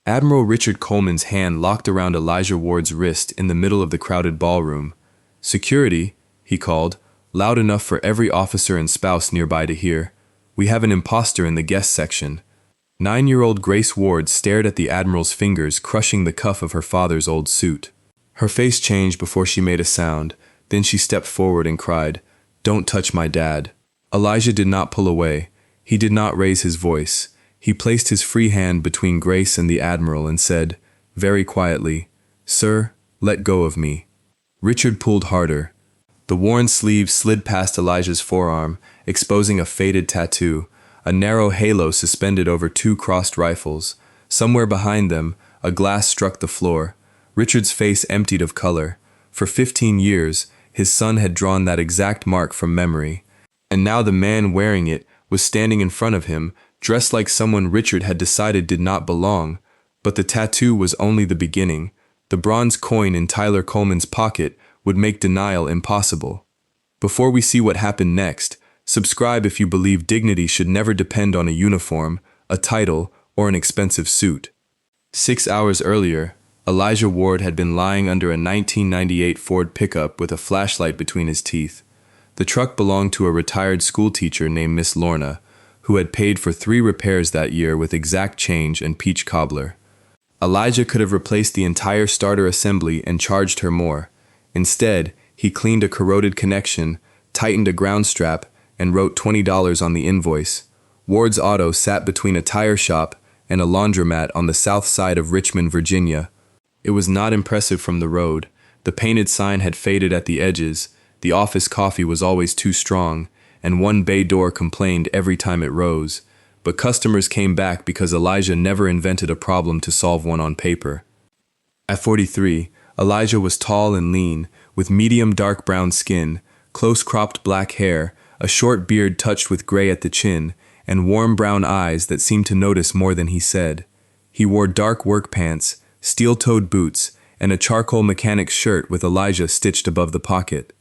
Admiral Richard Coleman's hand locked around Elijah Ward's wrist in the middle of the crowded ballroom. "Security," he called, loud enough for every officer and spouse nearby to hear. "We have an impostor in the guest section." 9-year-old Grace Ward stared at the Admiral's fingers crushing the cuff of her father's old suit. Her face changed before she made a sound, then she stepped forward and cried, "Don't touch my dad." Elijah did not pull away. He did not raise his voice. He placed his free hand between Grace and the Admiral and said, very quietly, "Sir, let go of me." Richard pulled harder. The worn sleeve slid past Elijah's forearm, exposing a faded tattoo, a narrow halo suspended over 2 crossed rifles. Somewhere behind them, a glass struck the floor. Richard's face emptied of color. For 15 years, his son had drawn that exact mark from memory. And now the man wearing it was standing in front of him, dressed like someone Richard had decided did not belong. But the tattoo was only the beginning. The bronze coin in Tyler Coleman's pocket would make denial impossible. Before we see what happened next, subscribe if you believe dignity should never depend on a uniform, a title, or an expensive suit. 6 hours earlier, Elijah Ward had been lying under a 1998 Ford pickup with a flashlight between his teeth. The truck belonged to a retired schoolteacher named Miss Lorna, who had paid for 3 repairs that year with exact change and peach cobbler. Elijah could have replaced the entire starter assembly and charged her more. Instead, he cleaned a corroded connection, tightened a ground strap, and wrote $20 on the invoice. Ward's auto sat between a tire shop and a laundromat on the south side of Richmond, Virginia. It was not impressive from the road. The painted sign had faded at the edges, the office coffee was always too strong, and one bay door complained every time it rose. But customers came back because Elijah never invented a problem to solve one on paper. At 43, Elijah was tall and lean, with medium dark brown skin, close-cropped black hair, a short beard touched with gray at the chin, and warm brown eyes that seemed to notice more than he said. He wore dark work pants, steel-toed boots, and a charcoal mechanic's shirt with Elijah stitched above the pocket.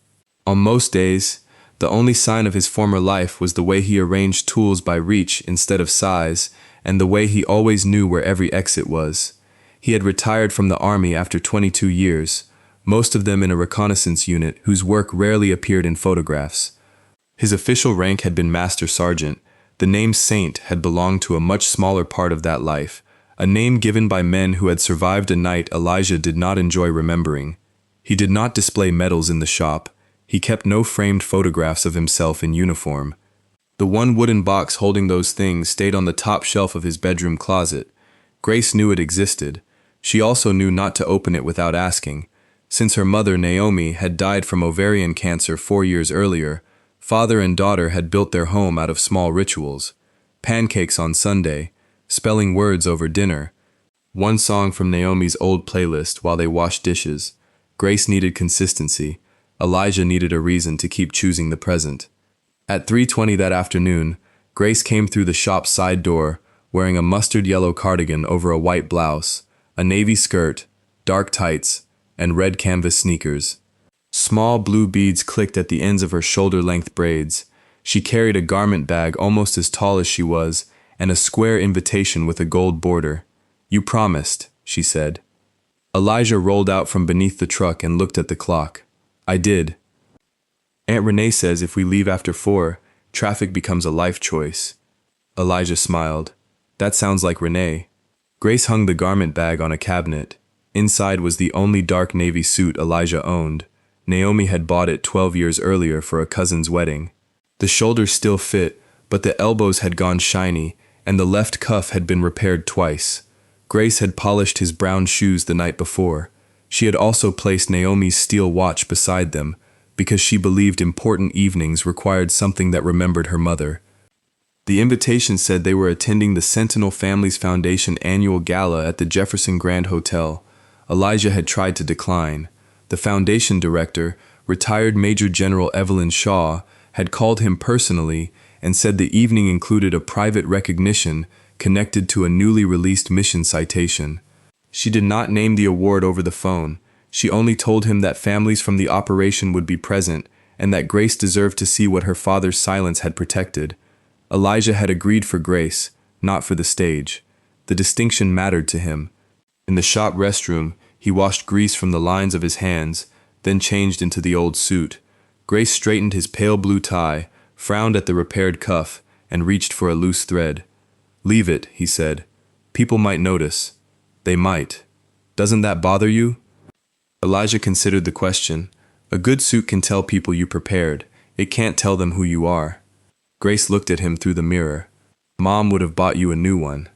On most days, the only sign of his former life was the way he arranged tools by reach instead of size, and the way he always knew where every exit was. He had retired from the Army after 22 years, most of them in a reconnaissance unit whose work rarely appeared in photographs. His official rank had been Master Sergeant. The name Saint had belonged to a much smaller part of that life, a name given by men who had survived a night Elijah did not enjoy remembering. He did not display medals in the shop. He kept no framed photographs of himself in uniform. The one wooden box holding those things stayed on the top shelf of his bedroom closet. Grace knew it existed. She also knew not to open it without asking. Since her mother, Naomi, had died from ovarian cancer 4 years earlier, father and daughter had built their home out of small rituals. Pancakes on Sunday, spelling words over dinner, one song from Naomi's old playlist while they washed dishes. Grace needed consistency. Elijah needed a reason to keep choosing the present. At 3:20 that afternoon, Grace came through the shop's side door, wearing a mustard yellow cardigan over a white blouse, a navy skirt, dark tights, and red canvas sneakers. Small blue beads clicked at the ends of her shoulder-length braids. She carried a garment bag almost as tall as she was, and a square invitation with a gold border. "You promised," she said. Elijah rolled out from beneath the truck and looked at the clock. "I did. Aunt Renee says if we leave after 4, traffic becomes a life choice." Elijah smiled. "That sounds like Renee." Grace hung the garment bag on a cabinet. Inside was the only dark navy suit Elijah owned. Naomi had bought it 12 years earlier for a cousin's wedding. The shoulders still fit, but the elbows had gone shiny, and the left cuff had been repaired twice. Grace had polished his brown shoes the night before. She had also placed Naomi's steel watch beside them, because she believed important evenings required something that remembered her mother. The invitation said they were attending the Sentinel Families Foundation annual gala at the Jefferson Grand Hotel. Elijah had tried to decline. The foundation director, retired Major General Evelyn Shaw, had called him personally and said the evening included a private recognition connected to a newly released mission citation. She did not name the award over the phone. She only told him that families from the operation would be present and that Grace deserved to see what her father's silence had protected. Elijah had agreed for Grace, not for the stage. The distinction mattered to him. In the shop restroom, he washed grease from the lines of his hands, then changed into the old suit. Grace straightened his pale blue tie, frowned at the repaired cuff, and reached for a loose thread. "Leave it," he said. "People might notice." "They might. Doesn't that bother you?" Elijah considered the question. A good suit can tell people you prepared. It can't tell them who you are. Grace looked at him through the mirror. "Mom would have bought you a new one.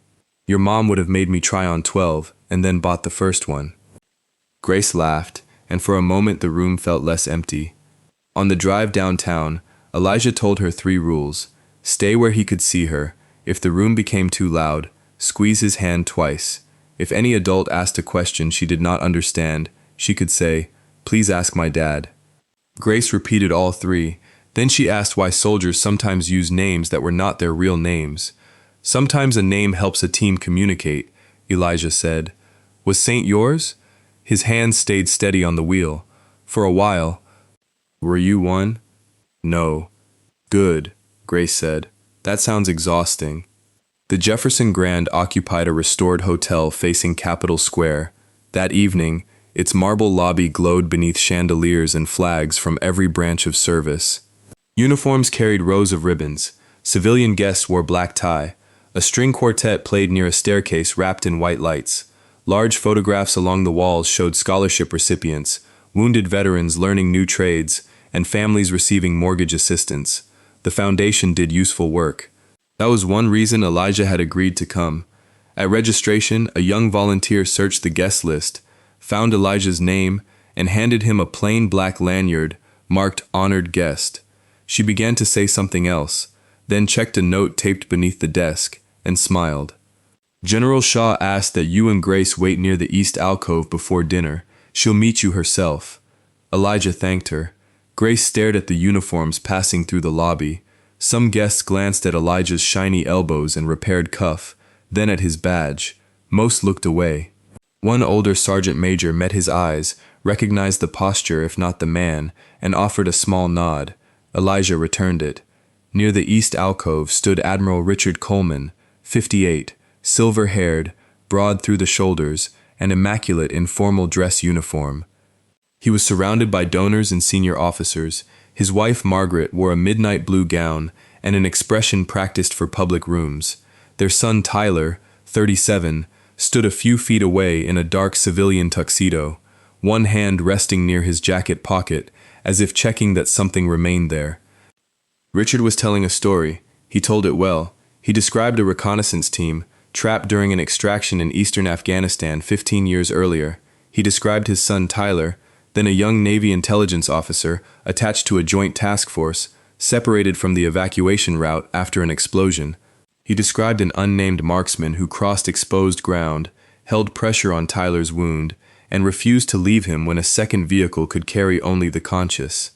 Your mom would have made me try on 12 and then bought the first one." Grace laughed, and for a moment the room felt less empty. On the drive downtown, Elijah told her 3 rules. Stay where he could see her. If the room became too loud, squeeze his hand twice. If any adult asked a question she did not understand, she could say, "Please ask my dad." Grace repeated all 3. Then she asked why soldiers sometimes use names that were not their real names. "Sometimes a name helps a team communicate," Elijah said. "Was Saint yours?" His hand stayed steady on the wheel. For a while. "Were you one?" "No." "Good," Grace said. "That sounds exhausting." The Jefferson Grand occupied a restored hotel facing Capitol Square. That evening, its marble lobby glowed beneath chandeliers and flags from every branch of service. Uniforms carried rows of ribbons. Civilian guests wore black tie. A string quartet played near a staircase wrapped in white lights. Large photographs along the walls showed scholarship recipients, wounded veterans learning new trades, and families receiving mortgage assistance. The foundation did useful work. That was one reason Elijah had agreed to come. At registration, a young volunteer searched the guest list, found Elijah's name, and handed him a plain black lanyard marked Honored Guest. She began to say something else, then checked a note taped beneath the desk, and smiled. "General Shaw asked that you and Grace wait near the east alcove before dinner. She'll meet you herself." Elijah thanked her. Grace stared at the uniforms passing through the lobby. Some guests glanced at Elijah's shiny elbows and repaired cuff, then at his badge. Most looked away. One older sergeant major met his eyes, recognized the posture if not the man, and offered a small nod. Elijah returned it. Near the east alcove stood Admiral Richard Coleman, 58, silver-haired, broad through the shoulders, and immaculate in formal dress uniform. He was surrounded by donors and senior officers. His wife, Margaret, wore a midnight blue gown and an expression practiced for public rooms. Their son, Tyler, 37, stood a few feet away in a dark civilian tuxedo, one hand resting near his jacket pocket, as if checking that something remained there. Richard was telling a story. He told it well. He described a reconnaissance team, trapped during an extraction in eastern Afghanistan 15 years earlier. He described his son Tyler, then a young Navy intelligence officer attached to a joint task force, separated from the evacuation route after an explosion. He described an unnamed marksman who crossed exposed ground, held pressure on Tyler's wound, and refused to leave him when a second vehicle could carry only the conscious.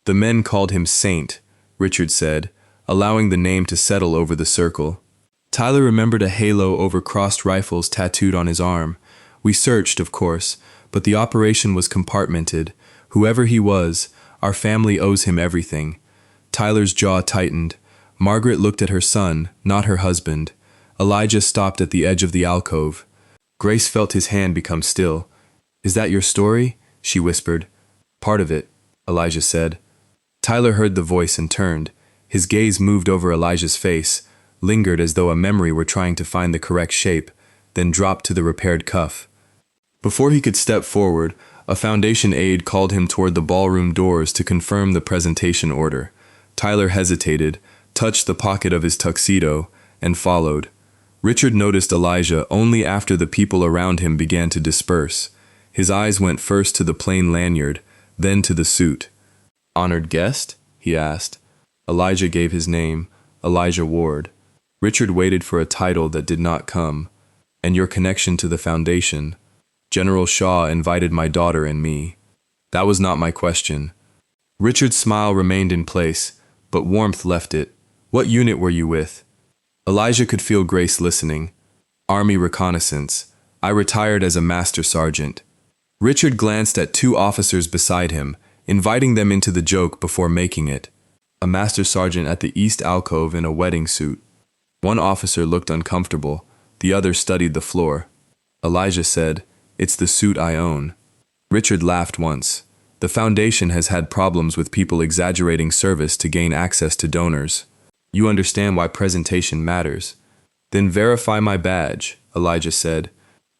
The men called him Saint, Richard said, allowing the name to settle over the circle. Tyler remembered a halo over crossed rifles tattooed on his arm. We searched, of course, but the operation was compartmented. Whoever he was, our family owes him everything. Tyler's jaw tightened. Margaret looked at her son, not her husband. Elijah stopped at the edge of the alcove. Grace felt his hand become still. "Is that your story?" she whispered. "Part of it," Elijah said. Tyler heard the voice and turned. His gaze moved over Elijah's face, lingered as though a memory were trying to find the correct shape, then dropped to the repaired cuff. Before he could step forward, a Foundation aide called him toward the ballroom doors to confirm the presentation order. Tyler hesitated, touched the pocket of his tuxedo, and followed. Richard noticed Elijah only after the people around him began to disperse. His eyes went first to the plain lanyard, then to the suit. "Honored guest?" he asked. Elijah gave his name, Elijah Ward. Richard waited for a title that did not come. "And your connection to the Foundation?" "General Shaw invited my daughter and me." "That was not my question." Richard's smile remained in place, but warmth left it. "What unit were you with?" Elijah could feel Grace listening. "Army Reconnaissance. I retired as a master sergeant." Richard glanced at 2 officers beside him, inviting them into the joke before making it. A master sergeant at the east alcove in a wedding suit. One officer looked uncomfortable, the other studied the floor. Elijah said, "It's the suit I own." Richard laughed once. The Foundation has had problems with people exaggerating service to gain access to donors. You understand why presentation matters. Then verify my badge, Elijah said.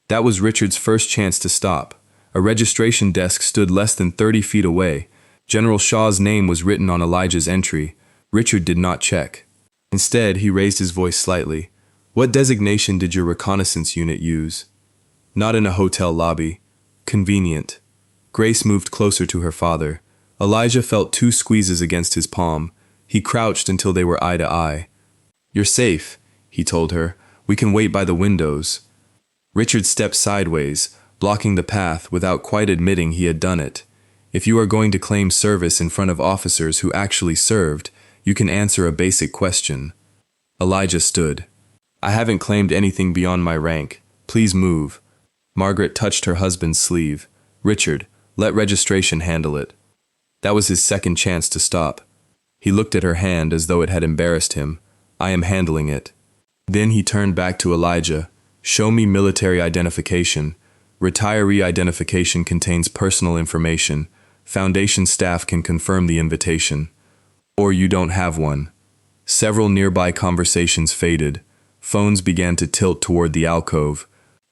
That was Richard's first chance to stop. A registration desk stood less than 30 feet away. General Shaw's name was written on Elijah's entry. Richard did not check. Instead, he raised his voice slightly. What designation did your reconnaissance unit use? Not in a hotel lobby. Convenient. Grace moved closer to her father. Elijah felt 2 squeezes against his palm. He crouched until they were eye to eye. You're safe, he told her. We can wait by the windows. Richard stepped sideways, blocking the path without quite admitting he had done it. If you are going to claim service in front of officers who actually served, you can answer a basic question. Elijah stood. I haven't claimed anything beyond my rank. Please move. Margaret touched her husband's sleeve. Richard, let registration handle it. That was his second chance to stop. He looked at her hand as though it had embarrassed him. I am handling it. Then he turned back to Elijah. Show me military identification. Retiree identification contains personal information. Foundation staff can confirm the invitation. Or you don't have one. Several nearby conversations faded. Phones began to tilt toward the alcove.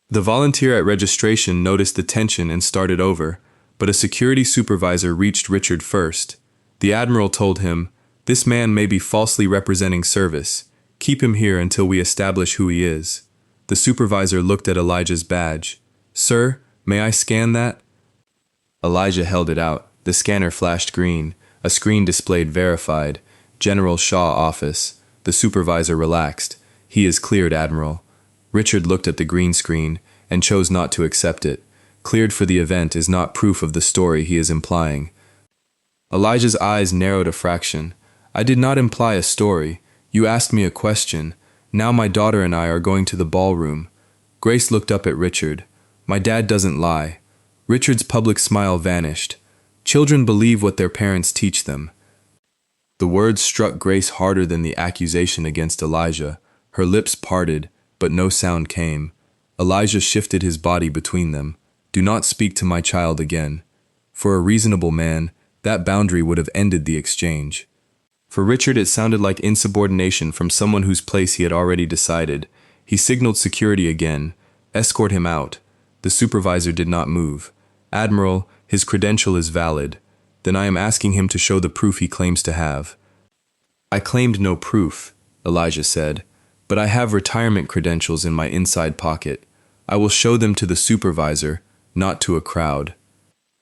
The volunteer at registration noticed the tension and started over, but a security supervisor reached Richard first. The Admiral told him, "This man may be falsely representing service. Keep him here until we establish who he is." The supervisor looked at Elijah's badge. "Sir, may I scan that?" Elijah held it out. The scanner flashed green. A screen displayed verified. General Shaw office. The supervisor relaxed. He is cleared, Admiral. Richard looked at the green screen and chose not to accept it. Cleared for the event is not proof of the story he is implying. Elijah's eyes narrowed a fraction. I did not imply a story. You asked me a question. Now my daughter and I are going to the ballroom. Grace looked up at Richard. My dad doesn't lie. Richard's public smile vanished. Children believe what their parents teach them. The words struck Grace harder than the accusation against Elijah. Her lips parted, but no sound came. Elijah shifted his body between them. Do not speak to my child again. For a reasonable man, that boundary would have ended the exchange. For Richard, it sounded like insubordination from someone whose place he had already decided. He signaled security again. Escort him out. The supervisor did not move. Admiral, his credential is valid. Then I am asking him to show the proof he claims to have. I claimed no proof, Elijah said, but I have retirement credentials in my inside pocket. I will show them to the supervisor, not to a crowd.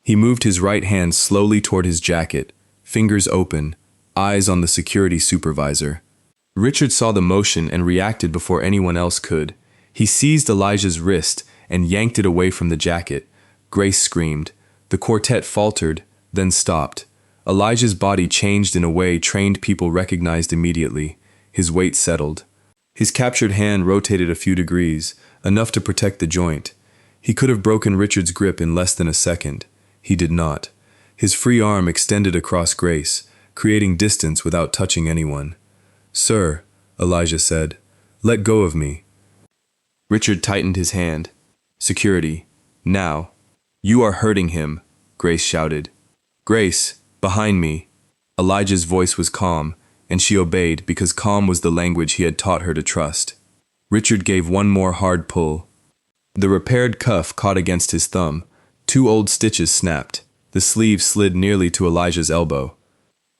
He moved his right hand slowly toward his jacket, fingers open, eyes on the security supervisor. Richard saw the motion and reacted before anyone else could. He seized Elijah's wrist and yanked it away from the jacket. Grace screamed. The quartet faltered, then stopped. Elijah's body changed in a way trained people recognized immediately. His weight settled. His captured hand rotated a few degrees, enough to protect the joint. He could have broken Richard's grip in less than a second. He did not. His free arm extended across Grace, creating distance without touching anyone. Sir, Elijah said, let go of me. Richard tightened his hand. Security. Now. You are hurting him, Grace shouted. Grace, behind me. Elijah's voice was calm, and she obeyed because calm was the language he had taught her to trust. Richard gave one more hard pull. The repaired cuff caught against his thumb. 2 old stitches snapped. The sleeve slid nearly to Elijah's elbow.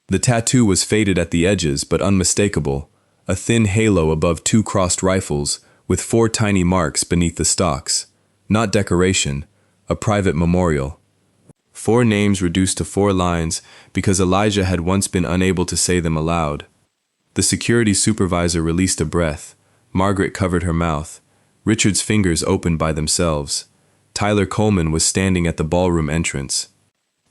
The tattoo was faded at the edges but unmistakable, a thin halo above 2 crossed rifles with 4 tiny marks beneath the stocks. Not decoration, a private memorial. 4 names reduced to 4 lines because Elijah had once been unable to say them aloud. The security supervisor released a breath. Margaret covered her mouth. Richard's fingers opened by themselves. Tyler Coleman was standing at the ballroom entrance.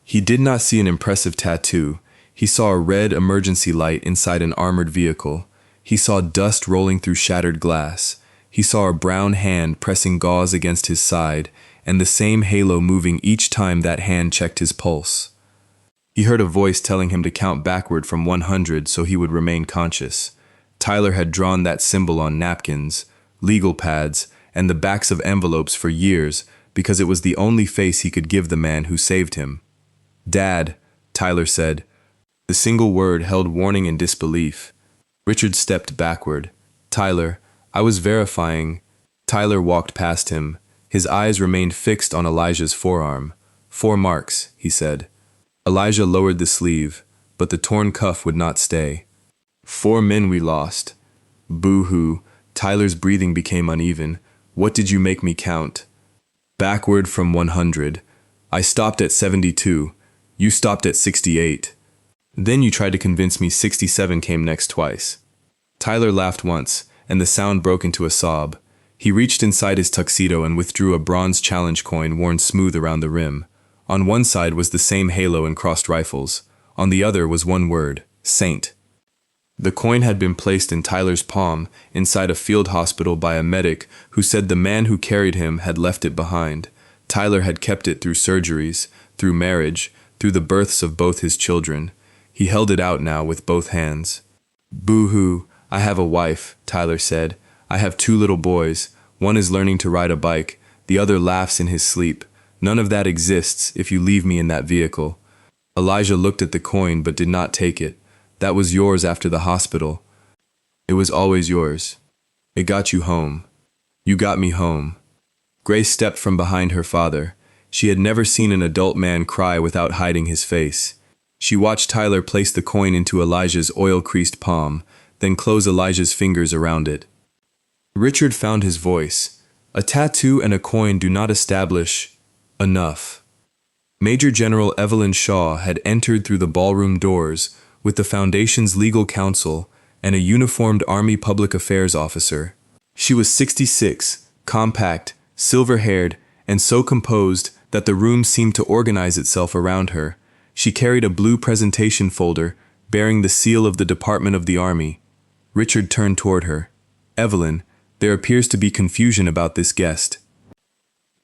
He did not see an impressive tattoo. He saw a red emergency light inside an armored vehicle. He saw dust rolling through shattered glass. He saw a brown hand pressing gauze against his side, and the same halo moving each time that hand checked his pulse. He heard a voice telling him to count backward from 100 so he would remain conscious. Tyler had drawn that symbol on napkins, legal pads, and the backs of envelopes for years because it was the only face he could give the man who saved him. "Dad," Tyler said. The single word held warning and disbelief. Richard stepped backward. "Tyler, I was verifying." Tyler walked past him. His eyes remained fixed on Elijah's forearm. "4 marks," he said. Elijah lowered the sleeve, but the torn cuff would not stay. "4 men we lost." "Boo-hoo." Tyler's breathing became uneven. "What did you make me count?" "Backward from 100. I stopped at 72. You stopped at 68. Then you tried to convince me 67 came next twice." Tyler laughed once, and the sound broke into a sob. He reached inside his tuxedo and withdrew a bronze challenge coin worn smooth around the rim. On one side was the same halo and crossed rifles. On the other was one word: Saint. The coin had been placed in Tyler's palm inside a field hospital by a medic who said the man who carried him had left it behind. Tyler had kept it through surgeries, through marriage, through the births of both his children. He held it out now with both hands. "Boo-hoo, I have a wife," Tyler said. "I have 2 little boys. One is learning to ride a bike. The other laughs in his sleep. None of that exists if you leave me in that vehicle." Elijah looked at the coin but did not take it. "That was yours after the hospital." "It was always yours. It got you home. You got me home." Grace stepped from behind her father. She had never seen an adult man cry without hiding his face. She watched Tyler place the coin into Elijah's oil-creased palm, then close Elijah's fingers around it. Richard found his voice. "A tattoo and a coin do not establish enough." Major General Evelyn Shaw had entered through the ballroom doors with the Foundation's legal counsel and a uniformed Army public affairs officer. She was 66, compact, silver-haired, and so composed that the room seemed to organize itself around her. She carried a blue presentation folder bearing the seal of the Department of the Army. Richard turned toward her. "Evelyn, there appears to be confusion about this guest."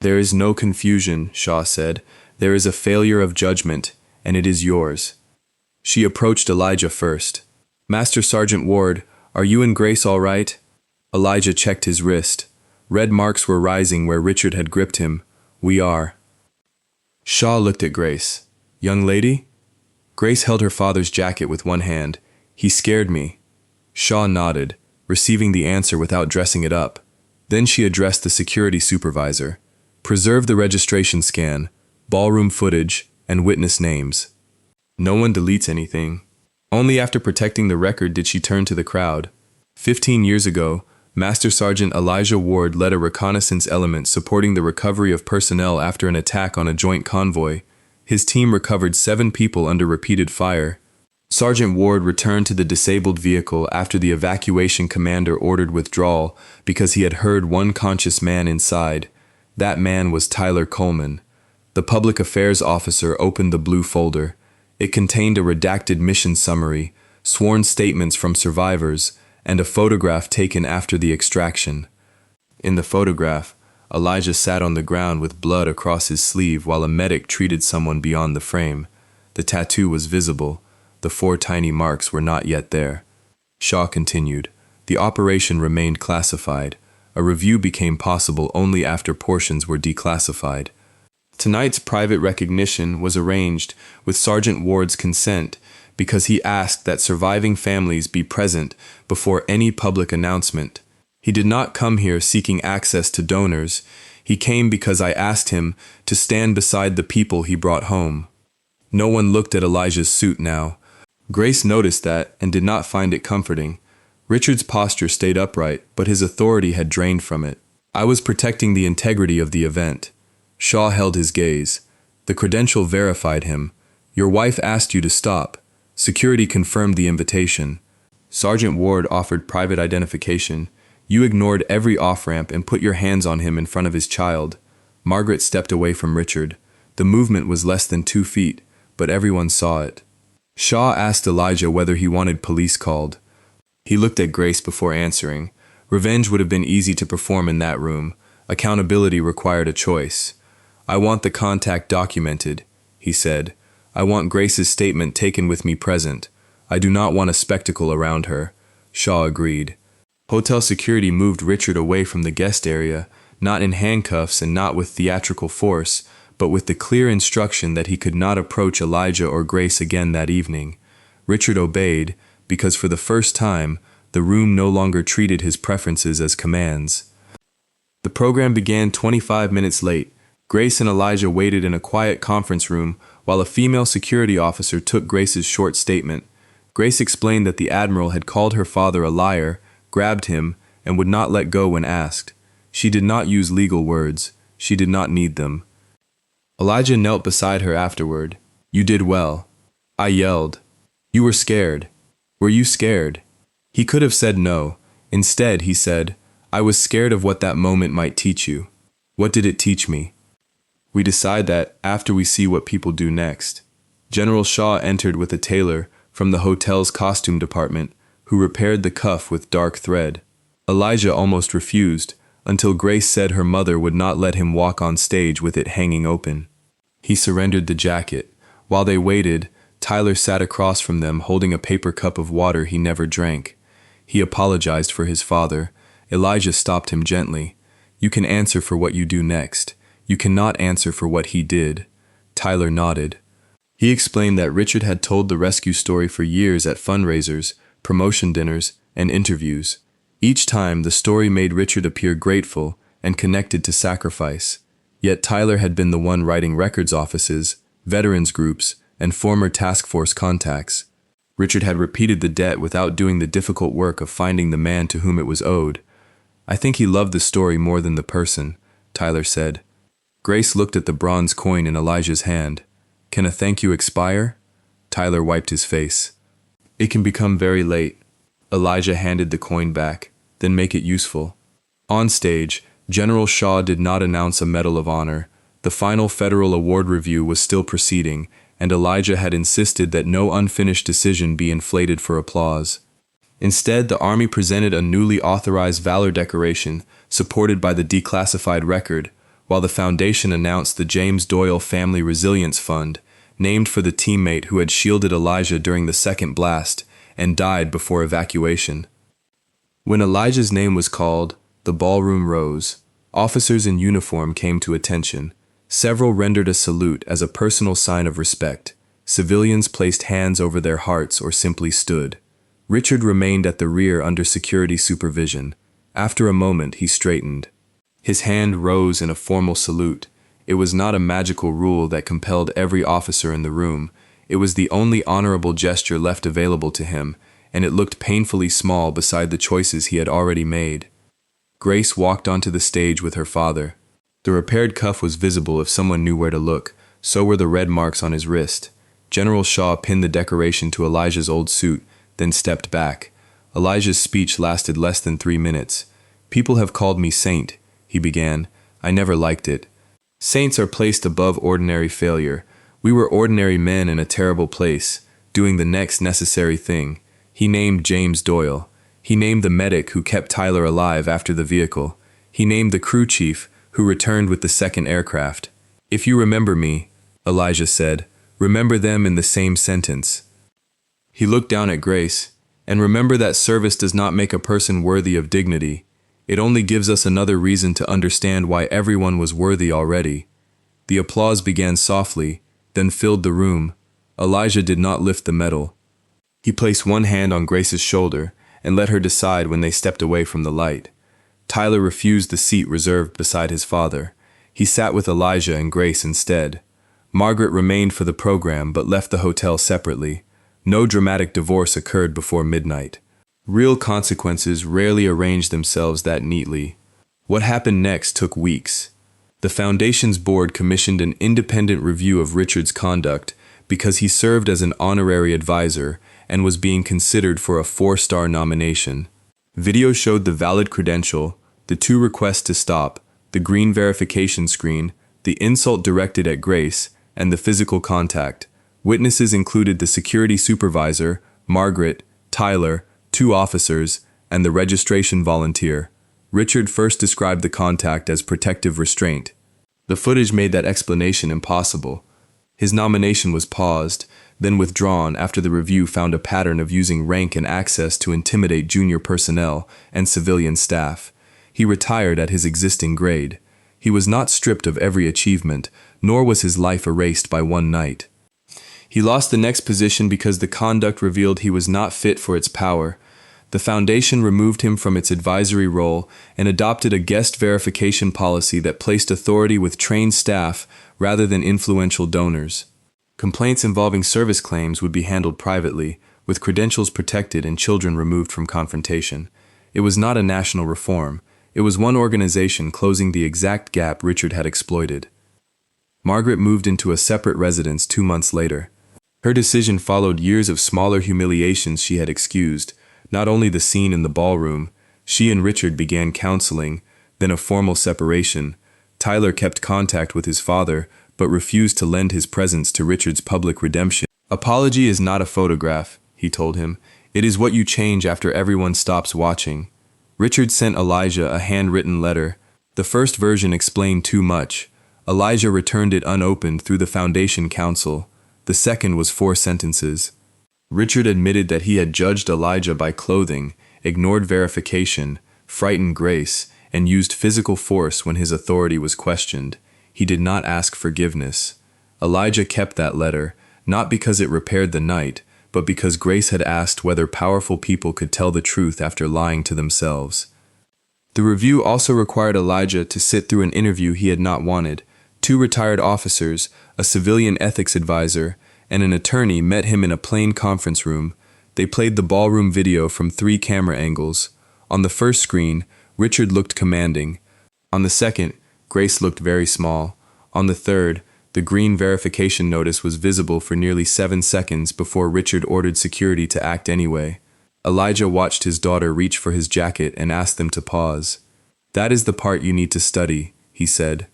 "There is no confusion," Shaw said. "There is a failure of judgment, and it is yours." She approached Elijah first. "Master Sergeant Ward, are you and Grace all right?" Elijah checked his wrist. Red marks were rising where Richard had gripped him. "We are." Shaw looked at Grace. "Young lady?" Grace held her father's jacket with one hand. "He scared me." Shaw nodded, receiving the answer without dressing it up. Then she addressed the security supervisor. "Preserve the registration scan, ballroom footage, and witness names." No one deletes anything. Only after protecting the record did she turn to the crowd. 15 years ago, Master Sergeant Elijah Ward led a reconnaissance element supporting the recovery of personnel after an attack on a joint convoy. His team recovered 7 people under repeated fire. Sergeant Ward returned to the disabled vehicle after the evacuation commander ordered withdrawal because he had heard one conscious man inside. That man was Tyler Coleman. The public affairs officer opened the blue folder. It contained a redacted mission summary, sworn statements from survivors, and a photograph taken after the extraction. In the photograph, Elijah sat on the ground with blood across his sleeve while a medic treated someone beyond the frame. The tattoo was visible. The 4 tiny marks were not yet there. Shaw continued. The operation remained classified. A review became possible only after portions were declassified. Tonight's private recognition was arranged with Sergeant Ward's consent because he asked that surviving families be present before any public announcement. He did not come here seeking access to donors. He came because I asked him to stand beside the people he brought home. No one looked at Elijah's suit now. Grace noticed that and did not find it comforting. Richard's posture stayed upright, but his authority had drained from it. I was protecting the integrity of the event. Shaw held his gaze. The credential verified him. Your wife asked you to stop. Security confirmed the invitation. Sergeant Ward offered private identification. You ignored every off-ramp and put your hands on him in front of his child. Margaret stepped away from Richard. The movement was less than 2 feet, but everyone saw it. Shaw asked Elijah whether he wanted police called. He looked at Grace before answering. Revenge would have been easy to perform in that room. Accountability required a choice. I want the contact documented, he said. I want Grace's statement taken with me present. I do not want a spectacle around her. Shaw agreed. Hotel security moved Richard away from the guest area. not in handcuffs and not with theatrical force, but with the clear instruction that he could not approach Elijah or Grace again that evening. Richard obeyed, because for the first time, the room no longer treated his preferences as commands. The program began 25 minutes late. Grace and Elijah waited in a quiet conference room while a female security officer took Grace's short statement. Grace explained that the Admiral had called her father a liar, grabbed him, and would not let go when asked. She did not use legal words. She did not need them. Elijah knelt beside her afterward. "You did well." I yelled. "You were scared. Were you scared?" He could have said no. Instead, he said, "I was scared of what that moment might teach you." What did it teach me? We decide that after we see what people do next. General Shaw entered with a tailor from the hotel's costume department, who repaired the cuff with dark thread. Elijah almost refused, until Grace said her mother would not let him walk on stage with it hanging open. He surrendered the jacket. While they waited, Tyler sat across from them holding a paper cup of water he never drank. He apologized for his father. Elijah stopped him gently. "You can answer for what you do next. You cannot answer for what he did." Tyler nodded. He explained that Richard had told the rescue story for years at fundraisers, promotion dinners, and interviews. Each time, the story made Richard appear grateful and connected to sacrifice. Yet Tyler had been the one writing records offices, veterans groups, and former task force contacts. Richard had repeated the debt without doing the difficult work of finding the man to whom it was owed. "I think he loved the story more than the person," Tyler said. Grace looked at the bronze coin in Elijah's hand. "Can a thank you expire?" Tyler wiped his face. "It can become very late." Elijah handed the coin back. "Then make it useful." On stage, General Shaw did not announce a Medal of Honor. The final federal award review was still proceeding, and Elijah had insisted that no unfinished decision be inflated for applause. Instead, the Army presented a newly authorized Valor Decoration, supported by the declassified record, while the Foundation announced the James Doyle Family Resilience Fund, named for the teammate who had shielded Elijah during the second blast and died before evacuation. When Elijah's name was called, the ballroom rose. Officers in uniform came to attention. Several rendered a salute as a personal sign of respect. Civilians placed hands over their hearts or simply stood. Richard remained at the rear under security supervision. After a moment, he straightened. His hand rose in a formal salute. It was not a magical rule that compelled every officer in the room. It was the only honorable gesture left available to him, and it looked painfully small beside the choices he had already made. Grace walked onto the stage with her father. The repaired cuff was visible if someone knew where to look. So were the red marks on his wrist. General Shaw pinned the decoration to Elijah's old suit, then stepped back. Elijah's speech lasted less than 3 minutes. "People have called me saint," he began. "I never liked it. Saints are placed above ordinary failure. We were ordinary men in a terrible place, doing the next necessary thing." He named James Doyle. He named the medic who kept Tyler alive after the vehicle. He named the crew chief who returned with the second aircraft. "If you remember me," Elijah said, "remember them in the same sentence." He looked down at Grace. "And remember that service does not make a person worthy of dignity. It only gives us another reason to understand why everyone was worthy already." The applause began softly, then filled the room. Elijah did not lift the medal. He placed one hand on Grace's shoulder and let her decide when they stepped away from the light. Tyler refused the seat reserved beside his father. He sat with Elijah and Grace instead. Margaret remained for the program but left the hotel separately. No dramatic divorce occurred before midnight. Real consequences rarely arranged themselves that neatly. What happened next took weeks. The Foundation's board commissioned an independent review of Richard's conduct because he served as an honorary advisor and was being considered for a 4-star nomination. Video showed the valid credential, the 2 requests to stop, the green verification screen, the insult directed at Grace, and the physical contact. Witnesses included the security supervisor, Margaret, Tyler, 2 officers, and the registration volunteer. Richard first described the contact as protective restraint. The footage made that explanation impossible. His nomination was paused, then withdrawn after the review found a pattern of using rank and access to intimidate junior personnel and civilian staff. He He retired at his existing grade. He was not stripped of every achievement, nor was his life erased by one night. He lost the next position because the conduct revealed he was not fit for its power. The Foundation removed him from its advisory role and adopted a guest verification policy that placed authority with trained staff rather than influential donors. Complaints involving service claims would be handled privately, with credentials protected and children removed from confrontation. It was not a national reform. It was one organization closing the exact gap Richard had exploited. Margaret moved into a separate residence 2 months later. Her decision followed years of smaller humiliations she had excused, not only the scene in the ballroom. She and Richard began counseling, then a formal separation. Tyler kept contact with his father, but refused to lend his presence to Richard's public redemption. "Apology is not a photograph," he told him. "It is what you change after everyone stops watching." Richard sent Elijah a handwritten letter. The first version explained too much. Elijah returned it unopened through the Foundation Council. The second was 4 sentences. Richard admitted that he had judged Elijah by clothing, ignored verification, frightened Grace, and used physical force when his authority was questioned. He did not ask forgiveness. Elijah kept that letter, not because it repaired the night, but because Grace had asked whether powerful people could tell the truth after lying to themselves. The review also required Elijah to sit through an interview he had not wanted. 2 retired officers, a civilian ethics advisor, and an attorney met him in a plain conference room. They played the ballroom video from 3 camera angles. On the first screen, Richard looked commanding. On the second, Grace looked very small. On the third, the green verification notice was visible for nearly 7 seconds before Richard ordered security to act anyway. Elijah watched his daughter reach for his jacket and asked them to pause. "That is the part you need to study," he said.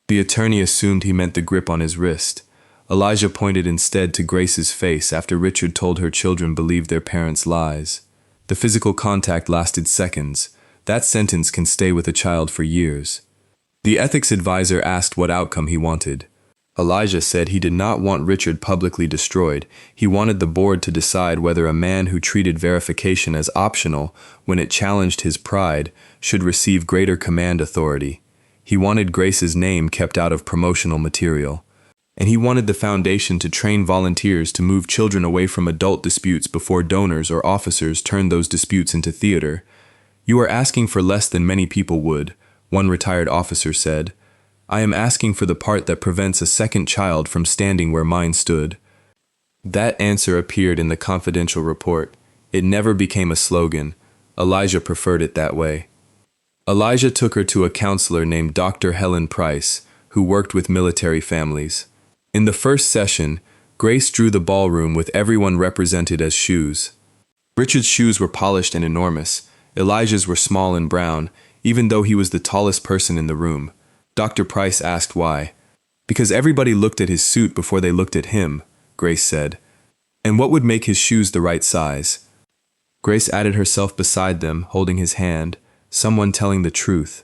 The attorney assumed he meant the grip on his wrist. Elijah pointed instead to Grace's face after Richard told her children believed their parents' lies. The physical contact lasted seconds. That sentence can stay with a child for years. The ethics advisor asked what outcome he wanted. Elijah said he did not want Richard publicly destroyed. He wanted the board to decide whether a man who treated verification as optional when it challenged his pride should receive greater command authority. He wanted Grace's name kept out of promotional material. And he wanted the Foundation to train volunteers to move children away from adult disputes before donors or officers turned those disputes into theater. "You are asking for less than many people would," one retired officer said. "I am asking for the part that prevents a second child from standing where mine stood." That answer appeared in the confidential report. It never became a slogan. Elijah preferred it that way. Elijah took her to a counselor named Dr. Helen Price, who worked with military families. In the first session, Grace drew the ballroom with everyone represented as shoes. Richard's shoes were polished and enormous. Elijah's were small and brown, even though he was the tallest person in the room. Dr. Price asked why. "Because everybody looked at his suit before they looked at him," Grace said. "And what would make his shoes the right size?" Grace added herself beside them, holding his hand, someone telling the truth.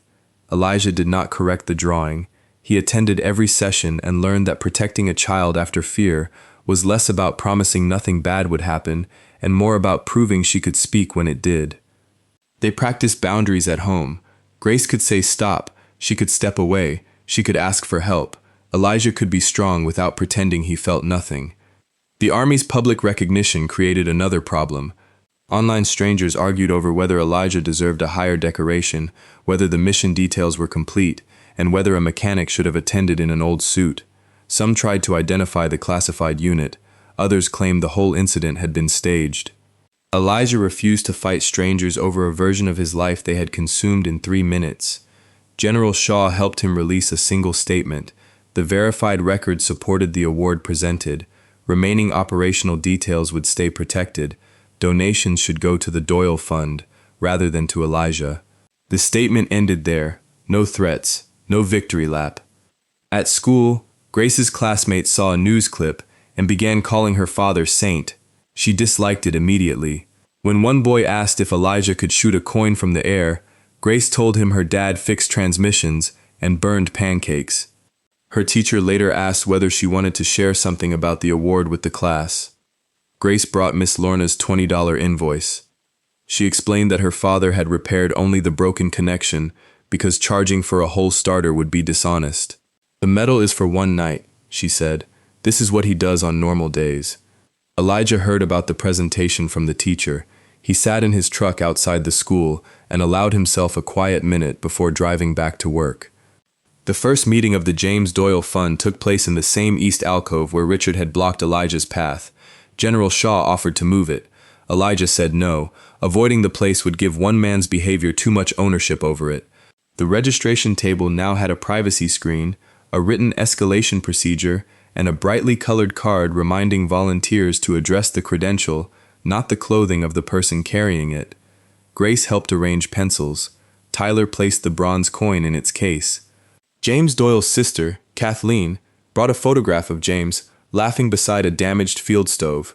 Elijah did not correct the drawing. He attended every session and learned that protecting a child after fear was less about promising nothing bad would happen and more about proving she could speak when it did. They practiced boundaries at home. Grace could say stop, she could step away, she could ask for help. Elijah could be strong without pretending he felt nothing. The Army's public recognition created another problem. Online strangers argued over whether Elijah deserved a higher decoration, whether the mission details were complete, and whether a mechanic should have attended in an old suit. Some tried to identify the classified unit. Others claimed the whole incident had been staged. Elijah refused to fight strangers over a version of his life they had consumed in 3 minutes. General Shaw helped him release a single statement. The verified record supported the award presented. Remaining operational details would stay protected. Donations should go to the Doyle Fund, rather than to Elijah. The statement ended there. No threats. No victory lap. At school, Grace's classmates saw a news clip and began calling her father Saint. She disliked it immediately. When one boy asked if Elijah could shoot a coin from the air, Grace told him her dad fixed transmissions and burned pancakes. Her teacher later asked whether she wanted to share something about the award with the class. Grace brought Miss Lorna's $20 invoice. She explained that her father had repaired only the broken connection because charging for a whole starter would be dishonest. The metal is for one night, she said. This is what he does on normal days. Elijah heard about the presentation from the teacher. He sat in his truck outside the school and allowed himself a quiet minute before driving back to work. The first meeting of the James Doyle Fund took place in the same east alcove where Richard had blocked Elijah's path. General Shaw offered to move it. Elijah said no. Avoiding the place would give one man's behavior too much ownership over it. The registration table now had a privacy screen, a written escalation procedure, and a brightly colored card reminding volunteers to address the credential, not the clothing of the person carrying it. Grace helped arrange pencils. Tyler placed the bronze coin in its case. James Doyle's sister, Kathleen, brought a photograph of James, laughing beside a damaged field stove.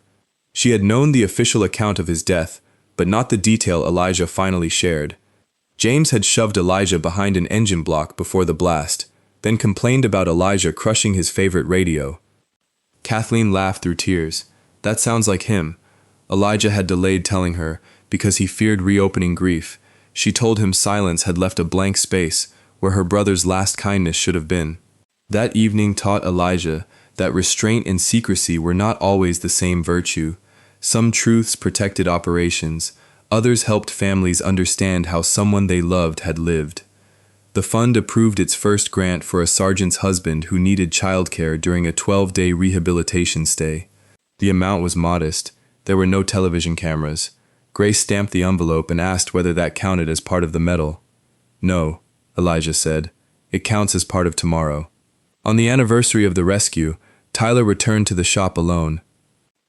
She had known the official account of his death, but not the detail Elijah finally shared. James had shoved Elijah behind an engine block before the blast, then complained about Elijah crushing his favorite radio. Kathleen laughed through tears. That sounds like him. Elijah had delayed telling her, because he feared reopening grief. She told him silence had left a blank space where her brother's last kindness should have been. That evening taught Elijah that restraint and secrecy were not always the same virtue. Some truths protected operations, others helped families understand how someone they loved had lived. The fund approved its first grant for a sergeant's husband who needed childcare during a 12-day rehabilitation stay. The amount was modest. There were no television cameras. Grace stamped the envelope and asked whether that counted as part of the medal. No, Elijah said. It counts as part of tomorrow. On the anniversary of the rescue, Tyler returned to the shop alone.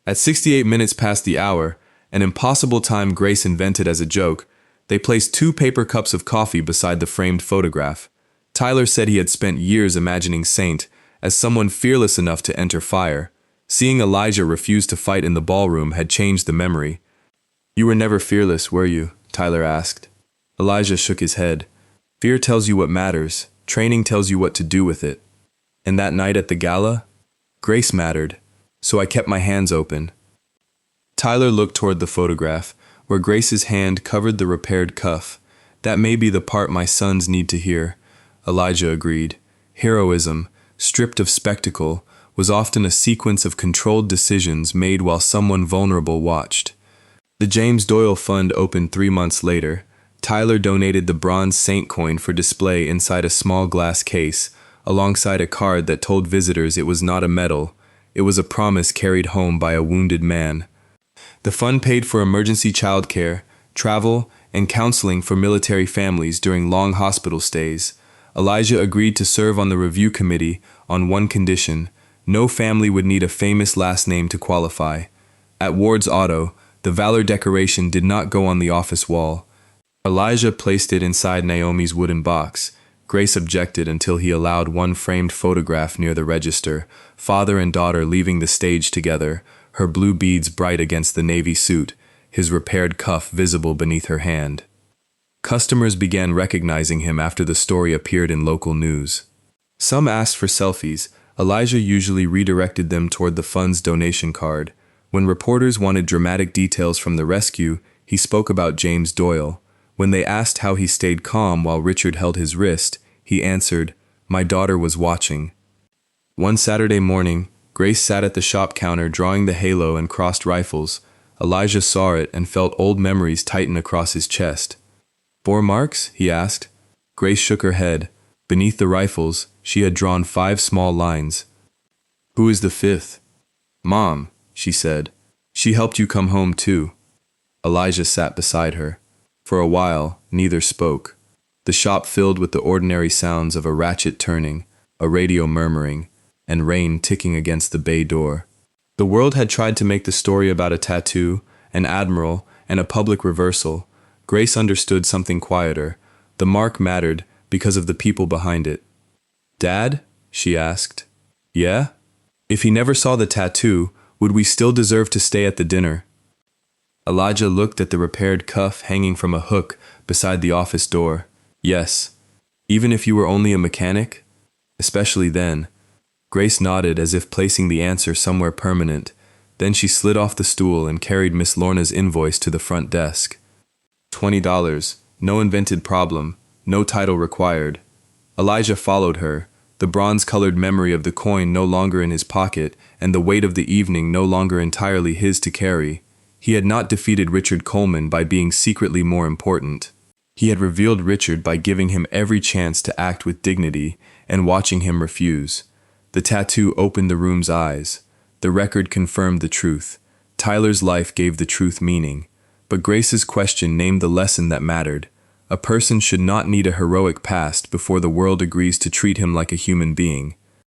At 68 minutes past the hour, an impossible time Grace invented as a joke, they placed 2 paper cups of coffee beside the framed photograph. Tyler said he had spent years imagining Saint as someone fearless enough to enter fire. Seeing Elijah refuse to fight in the ballroom had changed the memory. You were never fearless, were you? Tyler asked. Elijah shook his head. Fear tells you what matters. Training tells you what to do with it. And that night at the gala? Grace mattered, so I kept my hands open. Tyler looked toward the photograph, where Grace's hand covered the repaired cuff. That may be the part my sons need to hear, Elijah agreed. Heroism, stripped of spectacle, was often a sequence of controlled decisions made while someone vulnerable watched. The James Doyle Fund opened 3 months later. Tyler donated the bronze Saint coin for display inside a small glass case, alongside a card that told visitors it was not a medal. It was a promise carried home by a wounded man. The fund paid for emergency childcare, travel, and counseling for military families during long hospital stays. Elijah agreed to serve on the review committee on one condition: no family would need a famous last name to qualify. At Ward's Auto, the Valor decoration did not go on the office wall. Elijah placed it inside Naomi's wooden box. Grace objected until he allowed one framed photograph near the register, father and daughter leaving the stage together, her blue beads bright against the navy suit, his repaired cuff visible beneath her hand. Customers began recognizing him after the story appeared in local news. Some asked for selfies. Elijah usually redirected them toward the fund's donation card. When reporters wanted dramatic details from the rescue, he spoke about James Doyle. When they asked how he stayed calm while Richard held his wrist, he answered, "My daughter was watching." One Saturday morning, Grace sat at the shop counter drawing the halo and crossed rifles. Elijah saw it and felt old memories tighten across his chest. "4 marks?" he asked. Grace shook her head. Beneath the rifles, she had drawn 5 small lines. "Who is the 5th? "Mom," she said. "She helped you come home too." Elijah sat beside her. For a while, neither spoke. The shop filled with the ordinary sounds of a ratchet turning, a radio murmuring, and rain ticking against the bay door. The world had tried to make the story about a tattoo, an admiral, and a public reversal. Grace understood something quieter. The mark mattered because of the people behind it. "Dad?" she asked. "Yeah?" "If he never saw the tattoo, would we still deserve to stay at the dinner?" Elijah looked at the repaired cuff hanging from a hook beside the office door. "Yes. Even if you were only a mechanic? Especially then." Grace nodded as if placing the answer somewhere permanent. Then she slid off the stool and carried Miss Lorna's invoice to the front desk. $20. No invented problem. No title required. Elijah followed her, the bronze-colored memory of the coin no longer in his pocket, and the weight of the evening no longer entirely his to carry. He had not defeated Richard Coleman by being secretly more important. He had revealed Richard by giving him every chance to act with dignity and watching him refuse. The tattoo opened the room's eyes. The record confirmed the truth. Tyler's life gave the truth meaning. But Grace's question named the lesson that mattered. A person should not need a heroic past before the world agrees to treat him like a human being.